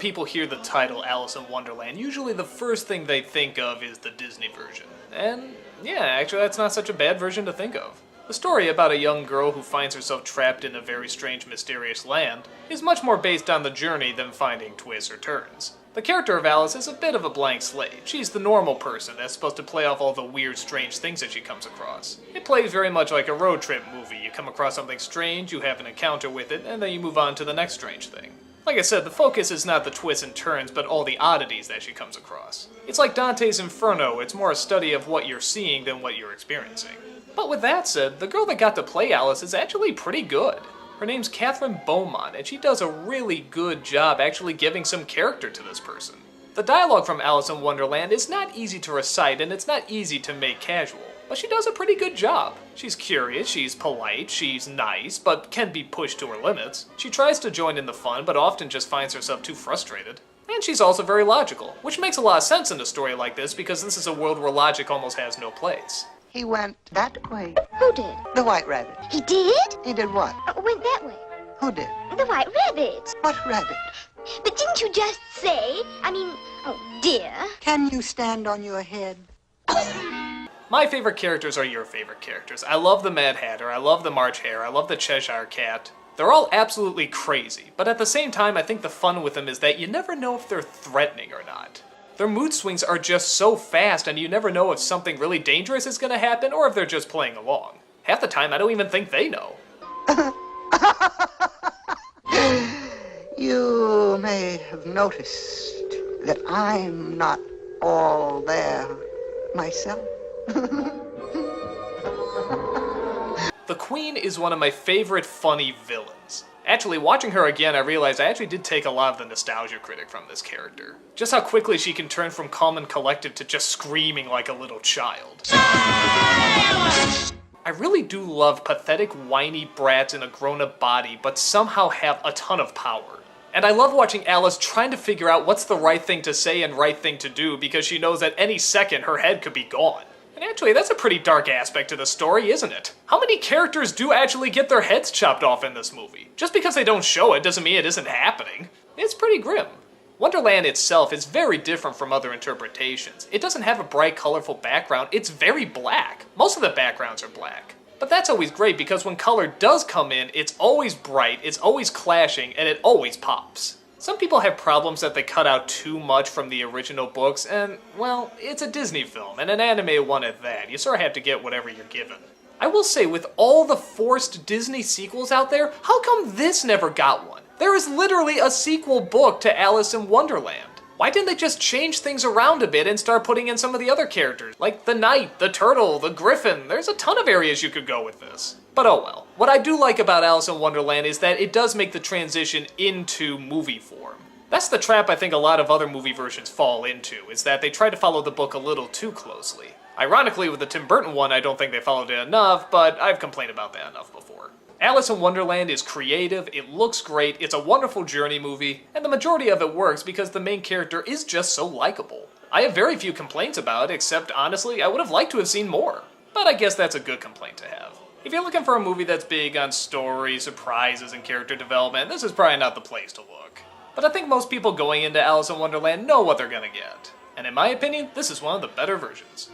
people hear the title Alice in Wonderland, usually the first thing they think of is the Disney version. And yeah, actually that's not such a bad version to think of. The story about a young girl who finds herself trapped in a very strange, mysterious land is much more based on the journey than finding twists or turns. The character of Alice is a bit of a blank slate. She's the normal person that's supposed to play off all the weird, strange things that she comes across. It plays very much like a road trip movie. You come across something strange, you have an encounter with it, and then you move on to the next strange thing. Like I said, the focus is not the twists and turns, but all the oddities that she comes across. It's like Dante's Inferno, it's more a study of what you're seeing than what you're experiencing. But with that said, the girl that got to play Alice is actually pretty good. Her name's Catherine Beaumont, and she does a really good job actually giving some character to this person. The dialogue from Alice in Wonderland is not easy to recite, and it's not easy to make casual, but she does a pretty good job. She's curious, she's polite, she's nice, but can be pushed to her limits. She tries to join in the fun, but often just finds herself too frustrated. And she's also very logical, which makes a lot of sense in a story like this because this is a world where logic almost has no place. He went that way. Who did? The White Rabbit. He did? He did what? Went that way. Who did? The White Rabbit. What rabbit? But didn't you just say? Oh dear. Can you stand on your head? My favorite characters are your favorite characters. I love the Mad Hatter, I love the March Hare, I love the Cheshire Cat. They're all absolutely crazy, but at the same time I think the fun with them is that you never know if they're threatening or not. Their mood swings are just so fast and you never know if something really dangerous is going to happen or if they're just playing along. Half the time I don't even think they know. You may have noticed that I'm not all there myself. The Queen is one of my favorite funny villains. Actually, watching her again, I realized I actually did take a lot of the nostalgia critic from this character. Just how quickly she can turn from calm and collected to just screaming like a little child. I really do love pathetic, whiny brats in a grown-up body, but somehow have a ton of power. And I love watching Alice trying to figure out what's the right thing to say and right thing to do because she knows that any second her head could be gone. And actually, that's a pretty dark aspect to the story, isn't it? How many characters do actually get their heads chopped off in this movie? Just because they don't show it doesn't mean it isn't happening. It's pretty grim. Wonderland itself is very different from other interpretations. It doesn't have a bright, colorful background, it's very black. Most of the backgrounds are black. But that's always great because when color does come in, it's always bright, it's always clashing, and it always pops. Some people have problems that they cut out too much from the original books, and, well, it's a Disney film, and an animated one at that. You sort of have to get whatever you're given. I will say, with all the forced Disney sequels out there, how come this never got one? There is literally a sequel book to Alice in Wonderland. Why didn't they just change things around a bit and start putting in some of the other characters? Like the knight, the turtle, the griffin. There's a ton of areas you could go with this. But oh well. What I do like about Alice in Wonderland is that it does make the transition into movie form. That's the trap I think a lot of other movie versions fall into, is that they try to follow the book a little too closely. Ironically, with the Tim Burton one, I don't think they followed it enough, but I've complained about that enough before. Alice in Wonderland is creative, it looks great, it's a wonderful journey movie, and the majority of it works because the main character is just so likable. I have very few complaints about it, except honestly, I would have liked to have seen more. But I guess that's a good complaint to have. If you're looking for a movie that's big on story, surprises, and character development, this is probably not the place to look. But I think most people going into Alice in Wonderland know what they're gonna get. And in my opinion, this is one of the better versions.